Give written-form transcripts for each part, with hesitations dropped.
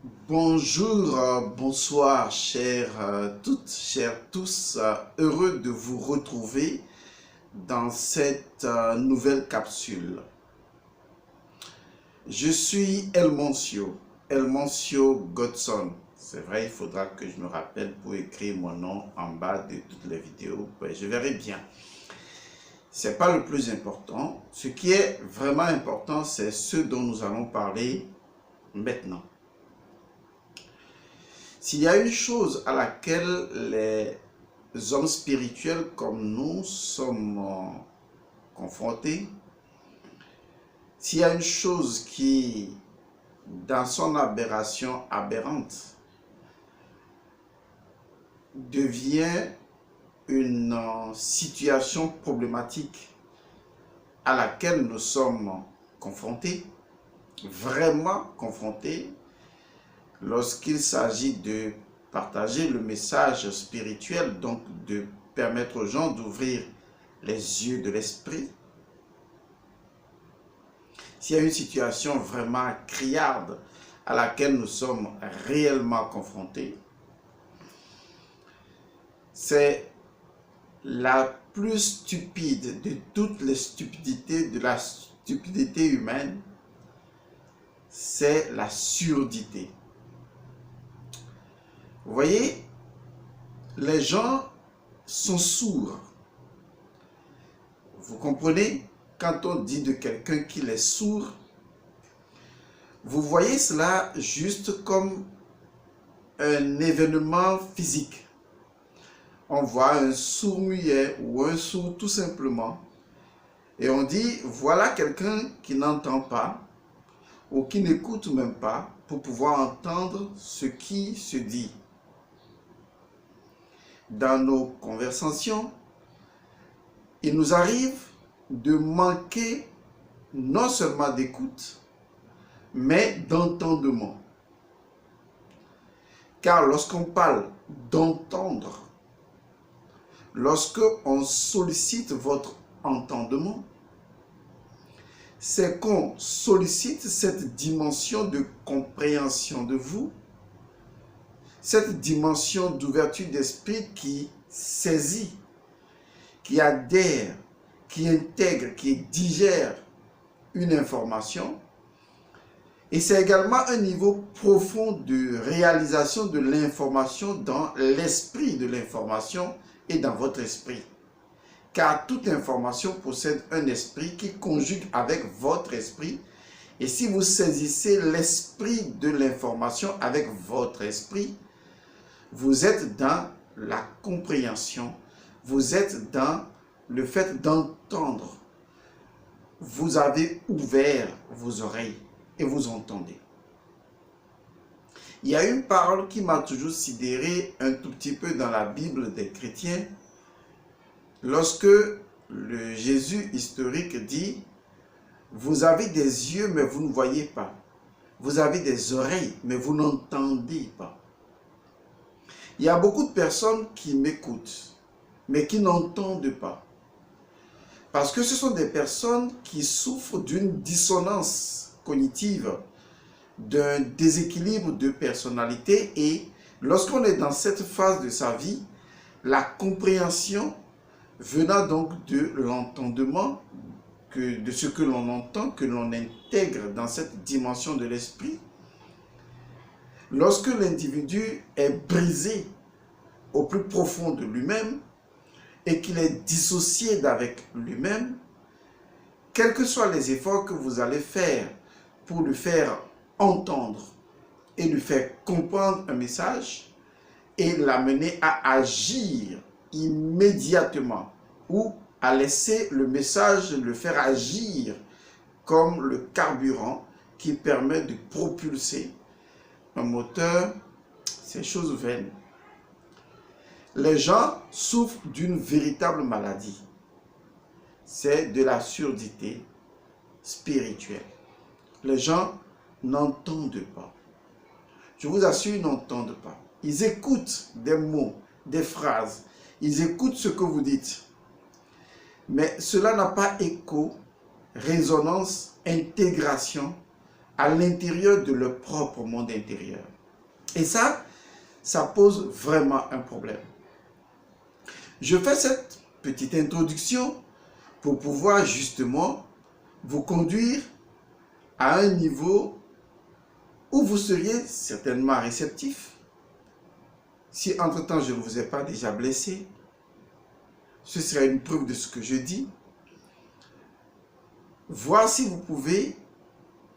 Bonjour, bonsoir, chères toutes, chers tous. Heureux de vous retrouver dans cette nouvelle capsule. Je suis Elmoncio Godson. C'est vrai, il faudra que je me rappelle pour écrire mon nom en bas de toutes les vidéos. Ouais, je verrai bien. C'est pas le plus important. Ce qui est vraiment important, c'est ce dont nous allons parler maintenant. S'il y a une chose à laquelle les hommes spirituels comme nous sommes confrontés, s'il y a une chose qui, dans son aberration aberrante, devient une situation problématique à laquelle nous sommes confrontés, vraiment confrontés, lorsqu'il s'agit de partager le message spirituel, donc de permettre aux gens d'ouvrir les yeux de l'esprit. S'il y a une situation vraiment criarde à laquelle nous sommes réellement confrontés, c'est la plus stupide de toutes les stupidités, de la stupidité humaine, c'est la surdité. Vous voyez, les gens sont sourds. Vous comprenez? Quand on dit de quelqu'un qu'il est sourd, vous voyez cela juste comme un événement physique. On voit un sourd-muet ou un sourd tout simplement. Et on dit, voilà quelqu'un qui n'entend pas ou qui n'écoute même pas pour pouvoir entendre ce qui se dit. Dans nos conversations, il nous arrive de manquer non seulement d'écoute, mais d'entendement. Car lorsqu'on parle d'entendre, lorsqu'on sollicite votre entendement, c'est qu'on sollicite cette dimension de compréhension de vous, cette dimension d'ouverture d'esprit qui saisit, qui adhère, qui intègre, qui digère une information. Et c'est également un niveau profond de réalisation de l'information dans l'esprit de l'information et dans votre esprit. Car toute information possède un esprit qui conjugue avec votre esprit. Et si vous saisissez l'esprit de l'information avec votre esprit, vous êtes dans la compréhension, vous êtes dans le fait d'entendre. Vous avez ouvert vos oreilles et vous entendez. Il y a une parole qui m'a toujours sidéré un tout petit peu dans la Bible des chrétiens. Lorsque le Jésus historique dit « Vous avez des yeux mais vous ne voyez pas. Vous avez des oreilles mais vous n'entendez pas. » Il y a beaucoup de personnes qui m'écoutent, mais qui n'entendent pas. Parce que ce sont des personnes qui souffrent d'une dissonance cognitive, d'un déséquilibre de personnalité. Et lorsqu'on est dans cette phase de sa vie, la compréhension venant donc de l'entendement, de ce que l'on entend, que l'on intègre dans cette dimension de l'esprit, lorsque l'individu est brisé au plus profond de lui-même et qu'il est dissocié d'avec lui-même, quels que soient les efforts que vous allez faire pour lui faire entendre et lui faire comprendre un message et l'amener à agir immédiatement ou à laisser le message le faire agir comme le carburant qui permet de propulser un moteur, c'est chose vaine. Les gens souffrent d'une véritable maladie. C'est de la surdité spirituelle. Les gens n'entendent pas. Je vous assure, ils n'entendent pas. Ils écoutent des mots, des phrases. Ils écoutent ce que vous dites. Mais cela n'a pas écho, résonance, intégration à l'intérieur de leur propre monde intérieur. Et ça pose vraiment un problème. Je fais cette petite introduction pour pouvoir justement vous conduire à un niveau où vous seriez certainement réceptif. Si entre-temps je ne vous ai pas déjà blessé, ce serait une preuve de ce que je dis. Voir si vous pouvez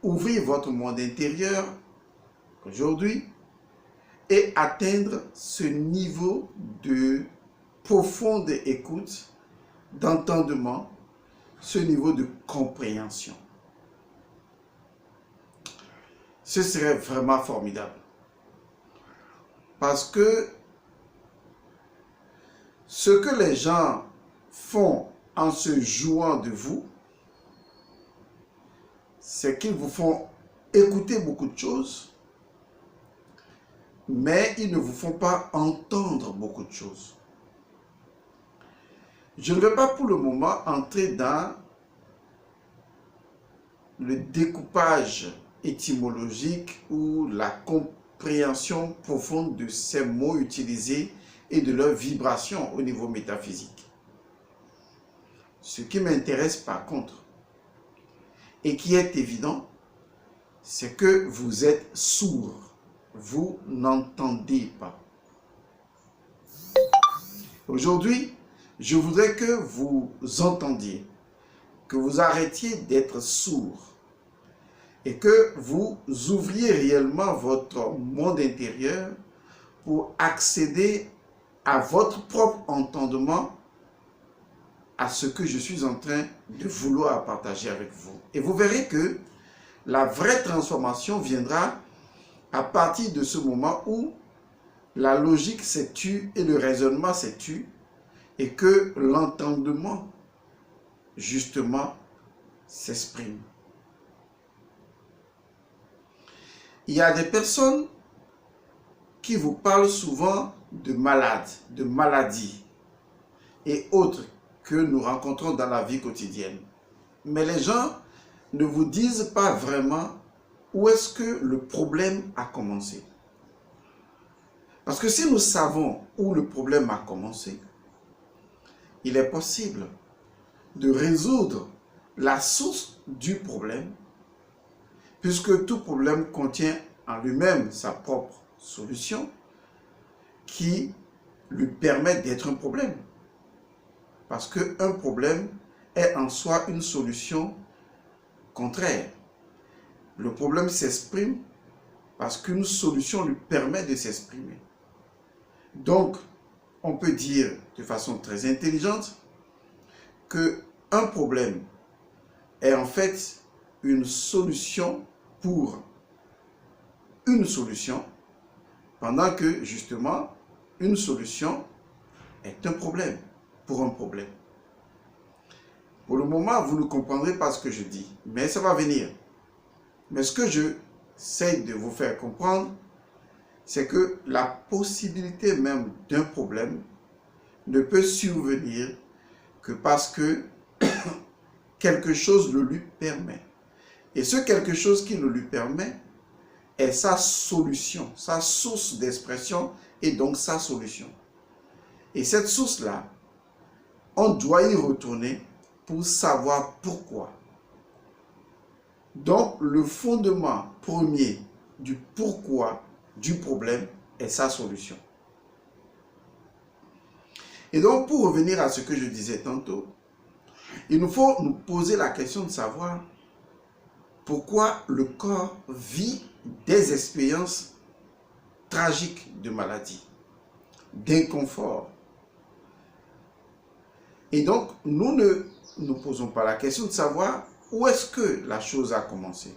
ouvrir votre monde intérieur aujourd'hui et atteindre ce niveau de profonde écoute, d'entendement, ce niveau de compréhension. Ce serait vraiment formidable. Parce que ce que les gens font en se jouant de vous, c'est qu'ils vous font écouter beaucoup de choses, mais ils ne vous font pas entendre beaucoup de choses. Je ne vais pas pour le moment entrer dans le découpage étymologique ou la compréhension profonde de ces mots utilisés et de leur vibration au niveau métaphysique. Ce qui m'intéresse par contre, et qui est évident, c'est que vous êtes sourd. Vous n'entendez pas. Aujourd'hui, je voudrais que vous entendiez, que vous arrêtiez d'être sourd et que vous ouvriez réellement votre monde intérieur pour accéder à votre propre entendement, à ce que je suis en train de vouloir partager avec vous. Et vous verrez que la vraie transformation viendra à partir de ce moment où la logique s'est tue et le raisonnement s'est tu et que l'entendement, justement, s'exprime. Il y a des personnes qui vous parlent souvent de malades, de maladies et autres que nous rencontrons dans la vie quotidienne. Mais les gens ne vous disent pas vraiment où est-ce que le problème a commencé. Parce que si nous savons où le problème a commencé, il est possible de résoudre la source du problème, puisque tout problème contient en lui-même sa propre solution qui lui permet d'être un problème. Parce qu'un problème est en soi une solution contraire. Le problème s'exprime parce qu'une solution lui permet de s'exprimer. Donc, on peut dire de façon très intelligente qu'un problème est en fait une solution pour une solution, pendant que justement, une solution est un problème pour un problème. Pour le moment, vous ne comprendrez pas ce que je dis, mais ça va venir. Mais ce que j'essaie de vous faire comprendre, c'est que la possibilité même d'un problème ne peut survenir que parce que quelque chose le lui permet. Et ce quelque chose qui le lui permet est sa solution, sa source d'expression et donc sa solution. Et cette source-là, on doit y retourner pour savoir pourquoi. Donc, le fondement premier du pourquoi du problème est sa solution. Et donc, pour revenir à ce que je disais tantôt, il nous faut nous poser la question de savoir pourquoi le corps vit des expériences tragiques de maladie, d'inconfort. Et donc, nous ne nous posons pas la question de savoir où est-ce que la chose a commencé.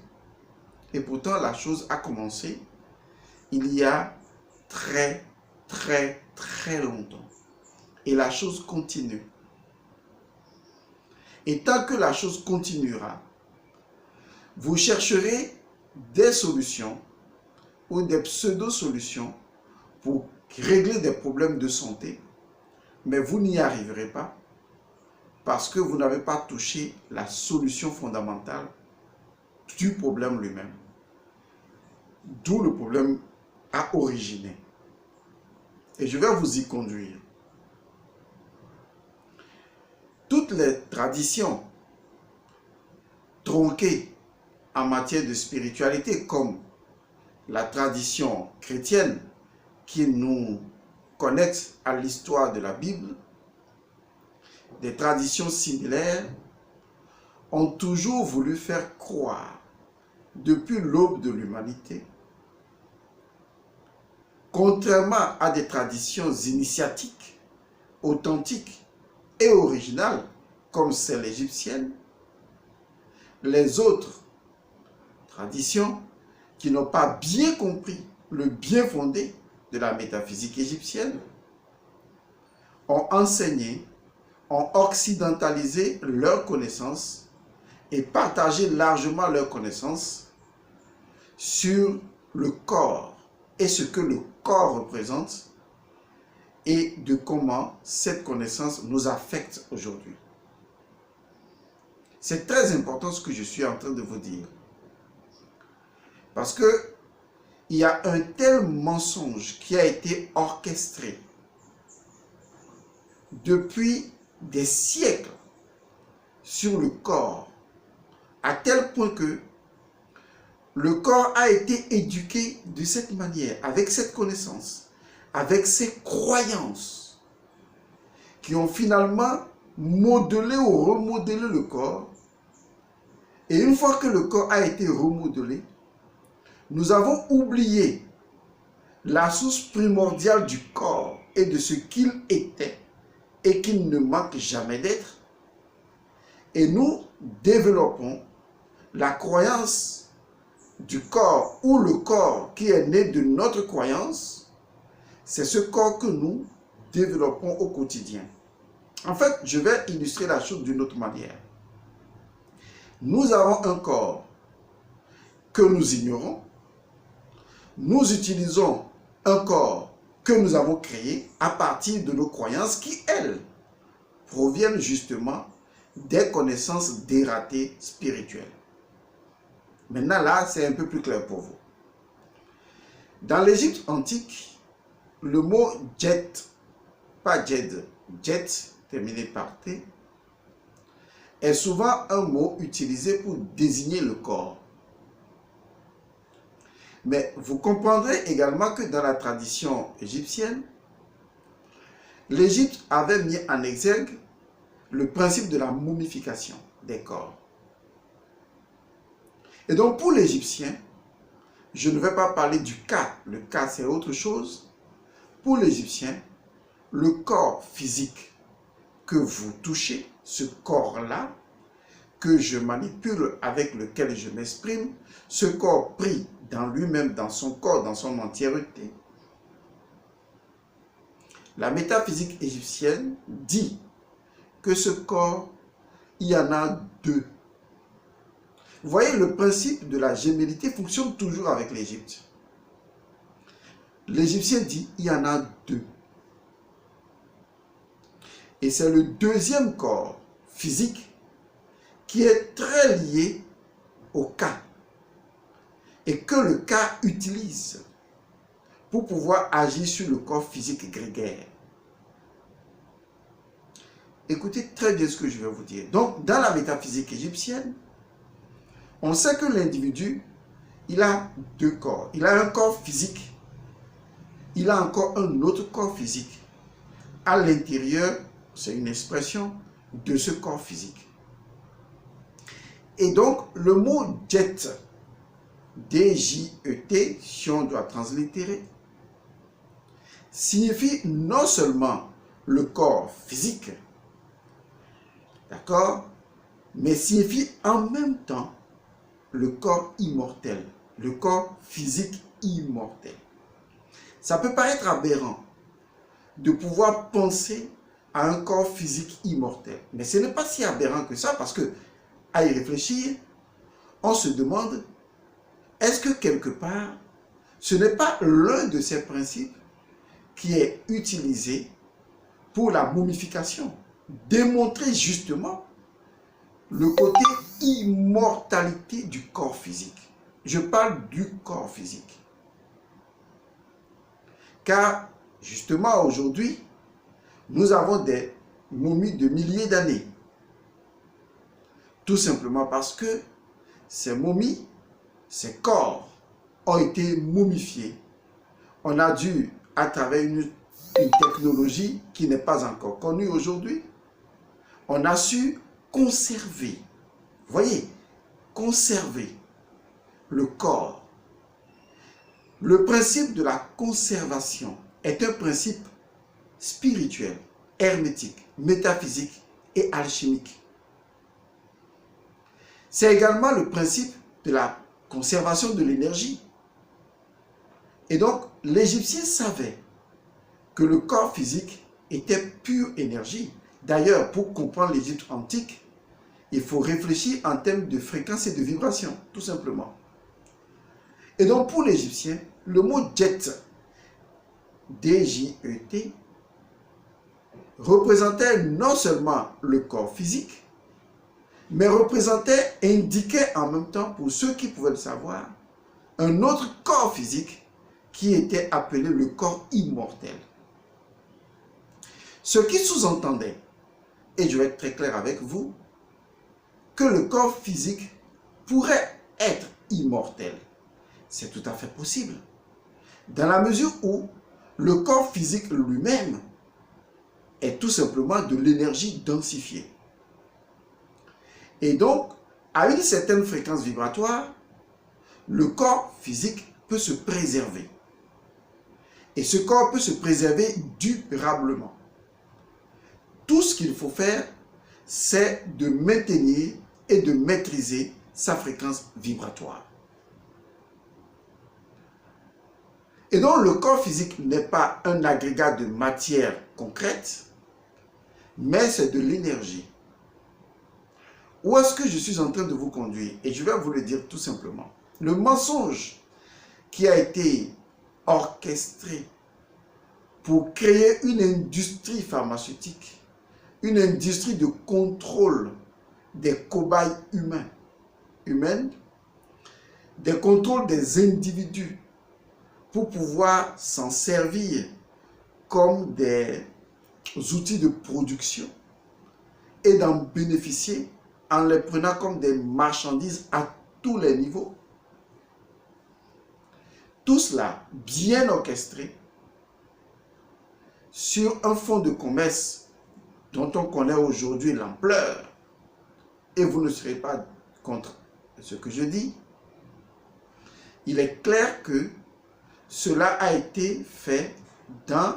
Et pourtant, la chose a commencé il y a très longtemps. Et la chose continue. Et tant que la chose continuera, vous chercherez des solutions ou des pseudo-solutions pour régler des problèmes de santé, mais vous n'y arriverez pas parce que vous n'avez pas touché la solution fondamentale du problème lui-même. d'où le problème a originé. Et je vais vous y conduire. Toutes les traditions tronquées en matière de spiritualité, comme la tradition chrétienne qui nous connecte à l'histoire de la Bible, des traditions similaires ont toujours voulu faire croire, depuis l'aube de l'humanité, contrairement à des traditions initiatiques, authentiques et originales, comme celle égyptienne, les autres traditions qui n'ont pas bien compris le bien fondé de la métaphysique égyptienne ont enseigné, ont occidentalisé leurs connaissances et partagé largement leurs connaissances sur le corps et ce que le corps représente et de comment cette connaissance nous affecte aujourd'hui. C'est très important ce que je suis en train de vous dire. Parce que il y a un tel mensonge qui a été orchestré depuis des siècles sur le corps, à tel point que le corps a été éduqué de cette manière, avec cette connaissance, avec ces croyances, qui ont finalement modelé ou remodelé le corps. Et une fois que le corps a été remodelé, nous avons oublié la source primordiale du corps et de ce qu'il était et qu'il ne manque jamais d'être. Et nous développons la croyance du corps ou le corps qui est né de notre croyance. C'est ce corps que nous développons au quotidien. En fait, je vais illustrer la chose d'une autre manière. Nous avons un corps que nous ignorons. Nous utilisons un corps que nous avons créé à partir de nos croyances qui, elles, proviennent justement des connaissances dératées spirituelles. Maintenant, là, c'est un peu plus clair pour vous. Dans l'Égypte antique, le mot jet, pas jed, jet, terminé par T, est souvent un mot utilisé pour désigner le corps. Mais vous comprendrez également que dans la tradition égyptienne, l'Égypte avait mis en exergue le principe de la momification des corps. Et donc pour l'Égyptien, je ne vais pas parler du cas, le cas c'est autre chose. Pour l'Égyptien, le corps physique que vous touchez, ce corps-là, que je manipule, avec lequel je m'exprime, ce corps pris dans lui-même, dans son corps, dans son entièreté. La métaphysique égyptienne dit que ce corps, il y en a deux. Vous voyez, le principe de la gémellité fonctionne toujours avec l'Égypte. L'Égyptien dit il y en a deux. Et c'est le deuxième corps physique qui est très lié au cas et que le cas utilise pour pouvoir agir sur le corps physique grégaire. Écoutez très bien ce que je vais vous dire. Donc, dans la métaphysique égyptienne, on sait que l'individu, il a deux corps. Il a un corps physique. Il a encore un autre corps physique. À l'intérieur, c'est une expression de ce corps physique. Et donc, le mot jet, D-J-E-T, si on doit translittérer, signifie non seulement le corps physique, d'accord, mais signifie en même temps le corps immortel, le corps physique immortel. Ça peut paraître aberrant de pouvoir penser à un corps physique immortel, mais ce n'est pas si aberrant que ça, parce que, à y réfléchir, on se demande, est-ce que quelque part, ce n'est pas l'un de ces principes qui est utilisé pour la momification, démontrer justement le côté immortalité du corps physique. je parle du corps physique. Car, justement, aujourd'hui, nous avons des momies de milliers d'années. Tout simplement parce que ces momies, ces corps ont été momifiés. On a dû, à travers une technologie qui n'est pas encore connue aujourd'hui, on a su conserver, voyez, conserver le corps. Le principe de la conservation est un principe spirituel, hermétique, métaphysique et alchimique. C'est également le principe de la conservation de l'énergie. Et donc, l'Égyptien savait que le corps physique était pure énergie. D'ailleurs, pour comprendre l'Égypte antique, il faut réfléchir en termes de fréquence et de vibration, tout simplement. Et donc, pour l'Égyptien, le mot jet, D-J-E-T, représentait non seulement le corps physique, mais représentait, indiquait en même temps, pour ceux qui pouvaient le savoir, un autre corps physique qui était appelé le corps immortel. Ce qui sous-entendait, et je vais être très clair avec vous, que le corps physique pourrait être immortel. C'est tout à fait possible. Dans la mesure où le corps physique lui-même est tout simplement de l'énergie densifiée. Et donc, à une certaine fréquence vibratoire, le corps physique peut se préserver. Et ce corps peut se préserver durablement. Tout ce qu'il faut faire, c'est de maintenir et de maîtriser sa fréquence vibratoire. Et donc, le corps physique n'est pas un agrégat de matière concrète, mais c'est de l'énergie. Où est-ce que je suis en train de vous conduire? Et je vais vous le dire tout simplement. Le mensonge qui a été orchestré pour créer une industrie pharmaceutique, une industrie de contrôle des cobayes humaines, des contrôles des individus pour pouvoir s'en servir comme des outils de production et d'en bénéficier en les prenant comme des marchandises à tous les niveaux. Tout cela bien orchestré sur un fonds de commerce dont on connaît aujourd'hui l'ampleur, et vous ne serez pas contre ce que je dis. Il est clair que cela a été fait dans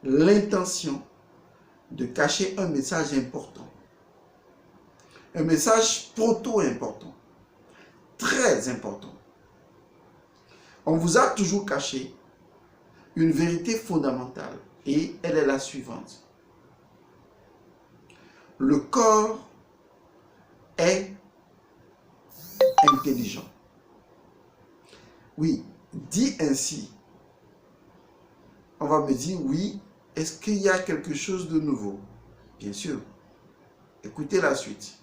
l'intention de cacher un message important. Un message proto-important, très important. On vous a toujours caché une vérité fondamentale et elle est la suivante. Le corps est intelligent. Oui, dit ainsi, on va me dire oui, est-ce qu'il y a quelque chose de nouveau? Bien sûr. Écoutez la suite.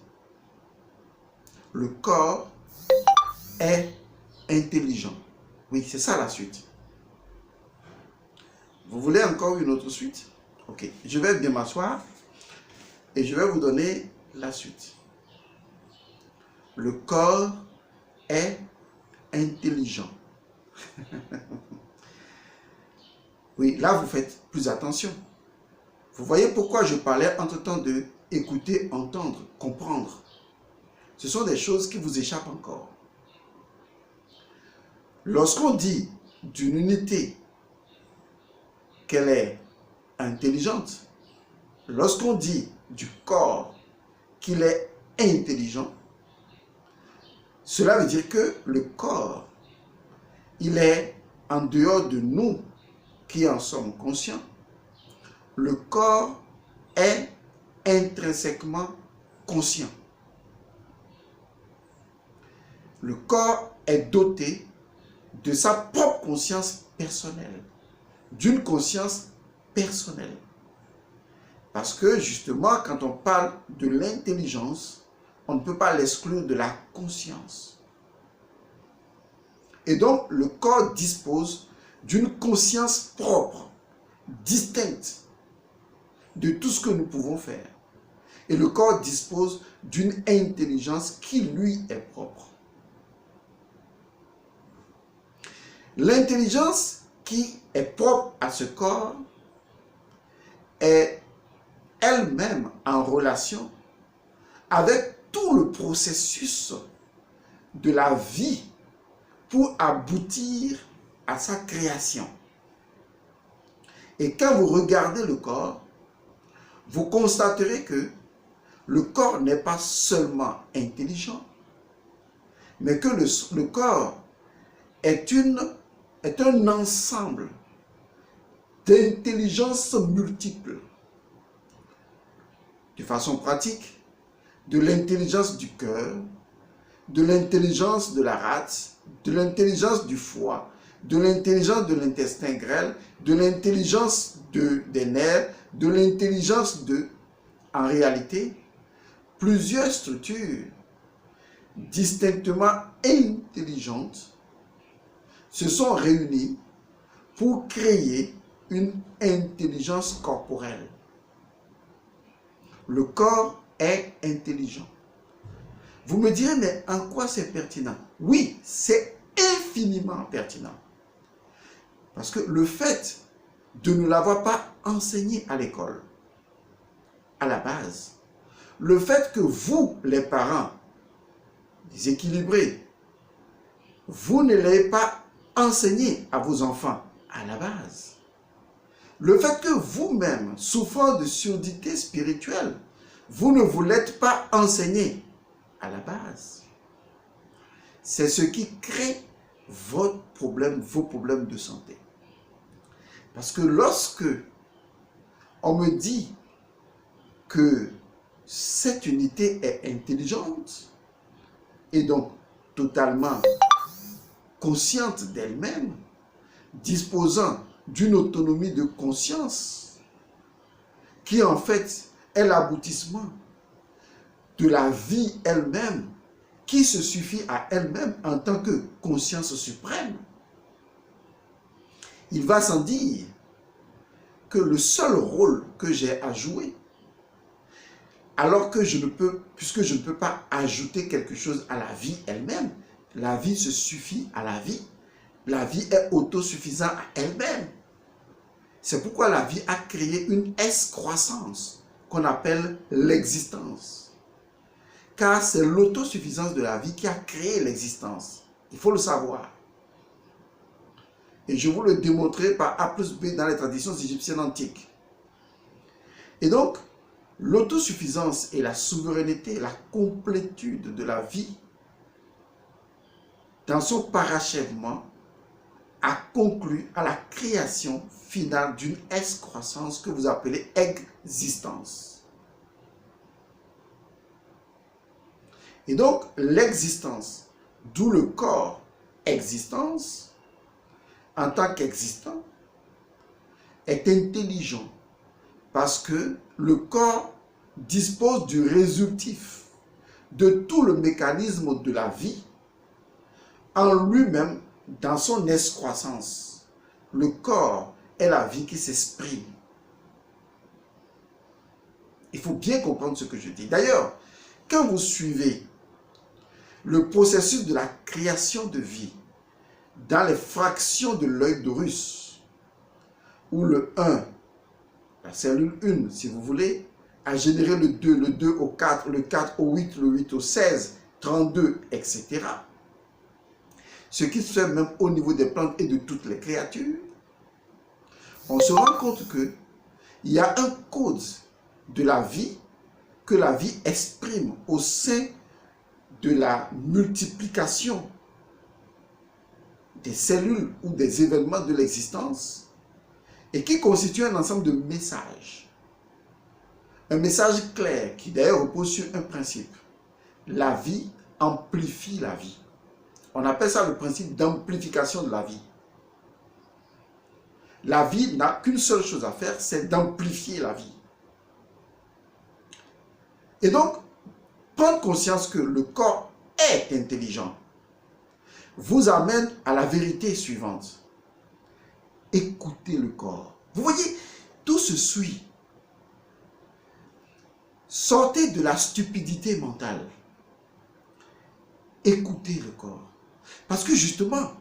Le corps est intelligent. Oui, c'est ça la suite. Vous voulez encore une autre suite? Ok, je vais bien m'asseoir et je vais vous donner la suite. Le corps est intelligent. Oui, là vous faites plus attention. Vous voyez pourquoi je parlais entre-temps de écouter, entendre, comprendre. Ce sont des choses qui vous échappent encore. Lorsqu'on dit d'une unité qu'elle est intelligente, lorsqu'on dit du corps qu'il est intelligent, cela veut dire que le corps, il est en dehors de nous qui en sommes conscients. Le corps est intrinsèquement conscient. Le corps est doté de sa propre conscience personnelle, d'une conscience personnelle. Parce que justement, quand on parle de l'intelligence, on ne peut pas l'exclure de la conscience. Et donc, le corps dispose d'une conscience propre, distincte de tout ce que nous pouvons faire. Et le corps dispose d'une intelligence qui lui est propre. L'intelligence qui est propre à ce corps est elle-même en relation avec tout le processus de la vie pour aboutir à sa création. Et quand vous regardez le corps, vous constaterez que le corps n'est pas seulement intelligent, mais que le corps est un ensemble d'intelligences multiples. De façon pratique, de l'intelligence du cœur, de l'intelligence de la rate, de l'intelligence du foie, de l'intelligence de l'intestin grêle, de l'intelligence des nerfs, de l'intelligence en réalité, plusieurs structures distinctement intelligentes se sont réunies pour créer une intelligence corporelle. Le corps est intelligent. Vous me direz, mais en quoi c'est pertinent? Oui, c'est infiniment pertinent. Parce que le fait de ne l'avoir pas enseigné à l'école, à la base, le fait que vous, les parents, déséquilibrés, vous ne l'ayez pas enseigné à vos enfants à la base, le fait que vous-même, souffrant de surdité spirituelle, vous ne vous l'êtes pas enseigné à la base, c'est ce qui crée vos problèmes de santé. Parce que lorsque on me dit que cette unité est intelligente et donc totalement consciente d'elle-même, disposant d'une autonomie de conscience qui en fait est l'aboutissement de la vie elle-même, qui se suffit à elle-même en tant que conscience suprême, il va sans dire que le seul rôle que j'ai à jouer, alors que puisque je ne peux pas ajouter quelque chose à la vie elle-même, la vie se suffit à la vie est autosuffisante à elle-même. C'est pourquoi la vie a créé une excroissance qu'on appelle l'existence. Car c'est l'autosuffisance de la vie qui a créé l'existence. Il faut le savoir. Et je vous le démontrerai par A plus B dans les traditions égyptiennes antiques. Et donc, l'autosuffisance et la souveraineté, la complétude de la vie, dans son parachèvement, a conclu à la création finale d'une excroissance que vous appelez existence. Et donc, l'existence, d'où le corps existence, en tant qu'existant, est intelligent parce que le corps dispose du résultif de tout le mécanisme de la vie en lui-même dans son excroissance. Le corps est la vie qui s'exprime. Il faut bien comprendre ce que je dis. D'ailleurs, quand vous suivez le processus de la création de vie dans les fractions de l'œil d'Horus, où le 1, la cellule 1, si vous voulez, a généré le 2 au 4, le 4 au 8, le 8 au 16, 32, etc. Ce qui se fait même au niveau des plantes et de toutes les créatures, on se rend compte qu'il y a un code de la vie que la vie exprime au sein de la multiplication des cellules ou des événements de l'existence et qui constitue un ensemble de messages. Un message clair qui d'ailleurs repose sur un principe. La vie amplifie la vie. On appelle ça le principe d'amplification de la vie. La vie n'a qu'une seule chose à faire, c'est d'amplifier la vie. Et donc, prendre conscience que le corps est intelligent vous amène à la vérité suivante. Écoutez le corps. Vous voyez, tout se suit. Sortez de la stupidité mentale. Écoutez le corps. Parce que justement,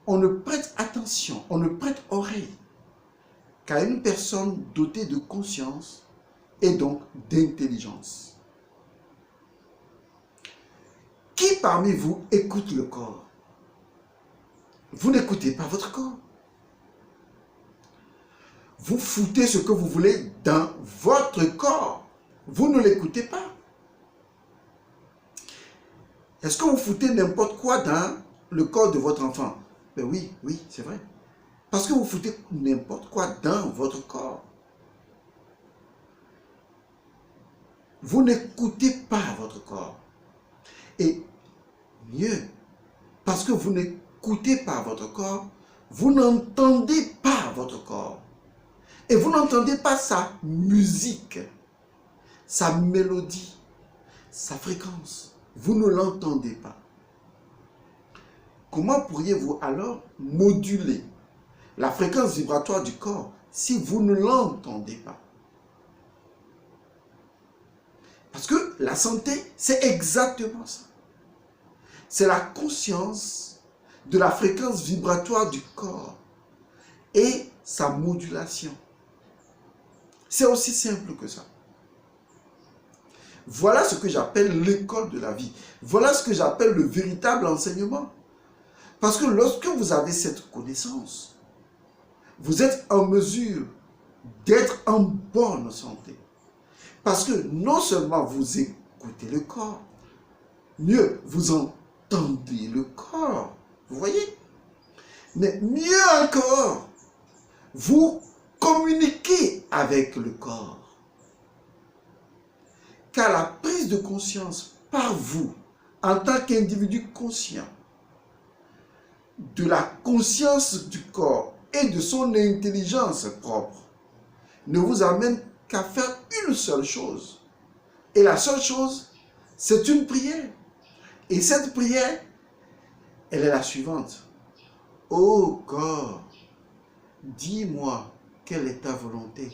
on ne prête attention, on ne prête oreille qu'à une personne dotée de conscience et donc d'intelligence. Qui parmi vous écoute le corps? Vous n'écoutez pas votre corps. Vous foutez ce que vous voulez dans votre corps. Vous ne l'écoutez pas. Est-ce que vous foutez n'importe quoi dans le corps de votre enfant? Ben oui, c'est vrai. Parce que vous foutez n'importe quoi dans votre corps. Vous n'écoutez pas votre corps. Et mieux, parce que vous n'écoutez pas votre corps, vous n'entendez pas votre corps. Et vous n'entendez pas sa musique, sa mélodie, sa fréquence. Vous ne l'entendez pas. Comment pourriez-vous alors moduler la fréquence vibratoire du corps si vous ne l'entendez pas? Parce que la santé, c'est exactement ça. C'est la conscience de la fréquence vibratoire du corps et sa modulation. C'est aussi simple que ça. Voilà ce que j'appelle l'école de la vie. Voilà ce que j'appelle le véritable enseignement. Parce que lorsque vous avez cette connaissance, vous êtes en mesure d'être en bonne santé. Parce que non seulement vous écoutez le corps, mieux, vous entendez le corps. Vous voyez? Mais mieux encore, vous communiquez avec le corps. Car la prise de conscience par vous, en tant qu'individu conscient, de la conscience du corps et de son intelligence propre, ne vous amène qu'à faire une seule chose. Et la seule chose, c'est une prière. Et cette prière, elle est la suivante. Ô corps, dis-moi quelle est ta volonté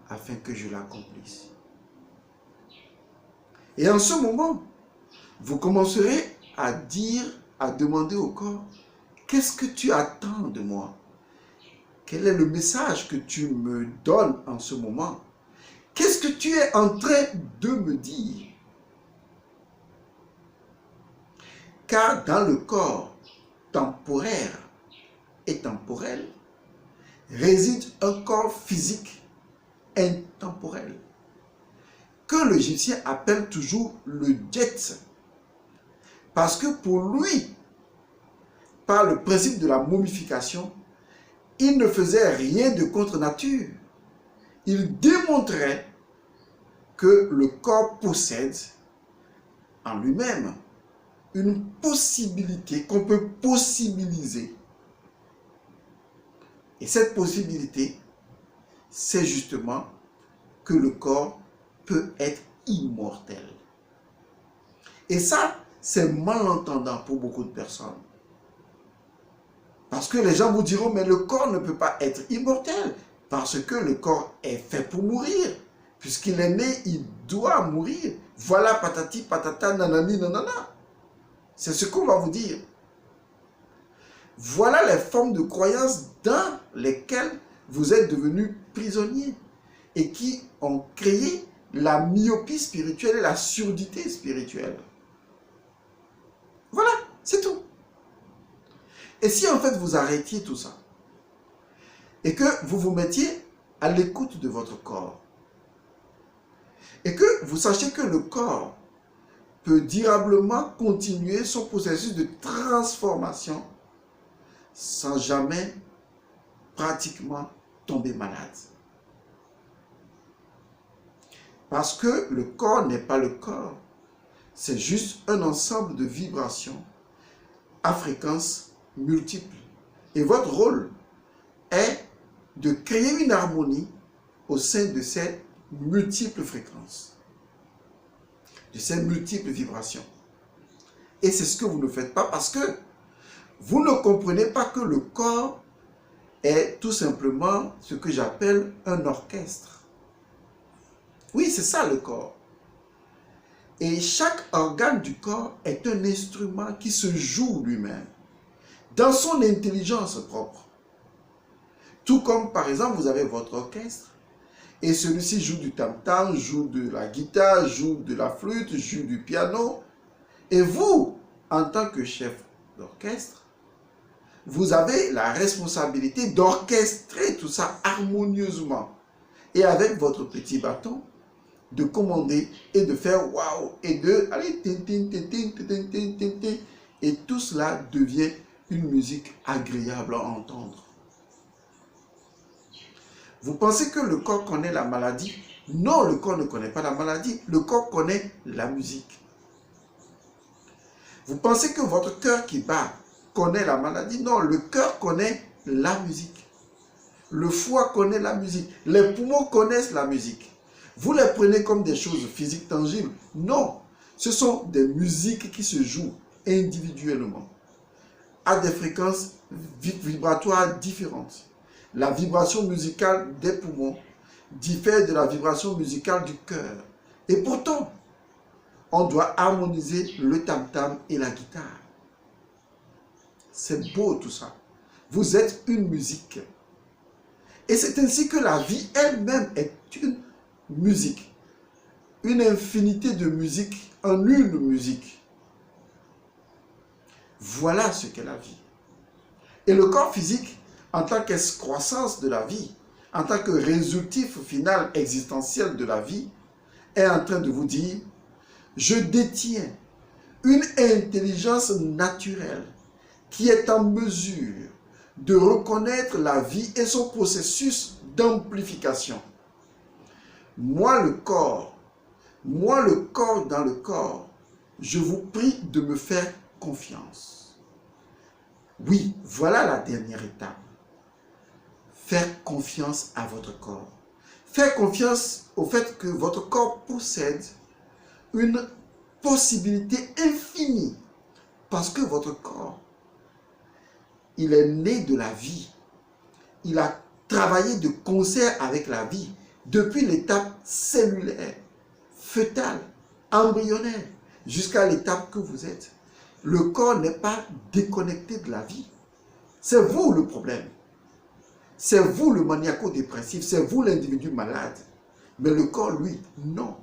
afin que je l'accomplisse. Et en ce moment, vous commencerez à dire, à demander au corps, qu'est-ce que tu attends de moi? Quel est le message que tu me donnes en ce moment? Qu'est-ce que tu es en train de me dire? Car dans le corps temporaire et temporel réside un corps physique intemporel que l'Égyptien appelle toujours le jet. Parce que pour lui, par le principe de la momification, il ne faisait rien de contre nature. Il démontrait que le corps possède en lui-même une possibilité qu'on peut possibiliser. Et cette possibilité, c'est justement que le corps peut être immortel. Et ça, c'est malentendant pour beaucoup de personnes. Parce que les gens vous diront, mais le corps ne peut pas être immortel. Parce que le corps est fait pour mourir. Puisqu'il est né, il doit mourir. Voilà patati patata nanani nanana. C'est ce qu'on va vous dire. Voilà les formes de croyances dans lesquelles vous êtes devenus prisonniers et qui ont créé la myopie spirituelle et la surdité spirituelle. Voilà, c'est tout. Et si en fait vous arrêtiez tout ça et que vous vous mettiez à l'écoute de votre corps et que vous sachiez que le corps peut durablement continuer son processus de transformation sans jamais pratiquement tomber malade. Parce que le corps n'est pas le corps, c'est juste un ensemble de vibrations à fréquences multiples. Et votre rôle est de créer une harmonie au sein de ces multiples fréquences, de ces multiples vibrations. Et c'est ce que vous ne faites pas parce que Vous ne comprenez pas que le corps est tout simplement ce que j'appelle un orchestre. Oui, c'est ça le corps. Et chaque organe du corps est un instrument qui se joue lui-même, dans son intelligence propre. Tout comme, par exemple, vous avez votre orchestre, et celui-ci joue du tam-tam, joue de la guitare, joue de la flûte, joue du piano. Et vous, en tant que chef d'orchestre, vous avez la responsabilité d'orchestrer tout ça harmonieusement. Et avec votre petit bâton, de commander et de faire waouh et de aller tin, tin, tin, tin, tin, tin, tin, tin, et tout cela devient une musique agréable à entendre. Vous pensez que le corps connaît la maladie? Non, le corps ne connaît pas la maladie. Le corps connaît la musique. Vous pensez que votre cœur qui bat connaît la maladie? Non, le cœur connaît la musique. Le foie connaît la musique. Les poumons connaissent la musique. Vous les prenez comme des choses physiques tangibles? Non, ce sont des musiques qui se jouent individuellement, à des fréquences vibratoires différentes. La vibration musicale des poumons diffère de la vibration musicale du cœur. Et pourtant, on doit harmoniser le tam-tam et la guitare. C'est beau tout ça. Vous êtes une musique. Et c'est ainsi que la vie elle-même est une musique. Une infinité de musiques en une musique. Voilà ce qu'est la vie. Et le corps physique, en tant qu'excroissance de la vie, en tant que résultif final existentiel de la vie, est en train de vous dire, je détiens une intelligence naturelle qui est en mesure de reconnaître la vie et son processus d'amplification. Moi le corps dans le corps, je vous prie de me faire confiance. Oui, voilà la dernière étape. Faire confiance à votre corps. Faire confiance au fait que votre corps possède une possibilité infinie. Parce que votre corps, il est né de la vie. Il a travaillé de concert avec la vie depuis l'étape cellulaire, fœtale, embryonnaire, jusqu'à l'étape que vous êtes. Le corps n'est pas déconnecté de la vie. C'est vous le problème. C'est vous le maniaco-dépressif, c'est vous l'individu malade. Mais le corps, lui, non.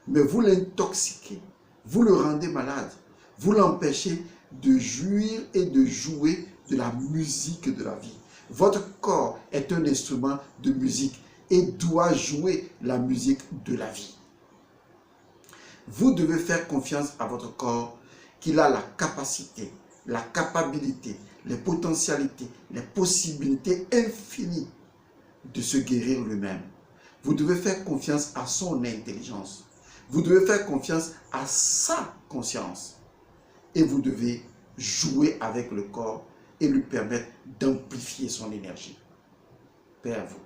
Mais vous l'intoxiquez, vous le rendez malade, vous l'empêchez de jouir et de jouer de la musique de la vie. Votre corps est un instrument de musique et doit jouer la musique de la vie. Vous devez faire confiance à votre corps qu'il a la capacité, la capacité, les potentialités, les possibilités infinies de se guérir lui-même. Vous devez faire confiance à son intelligence. Vous devez faire confiance à sa conscience. Et vous devez jouer avec le corps et lui permettre d'amplifier son énergie. Paix à vous.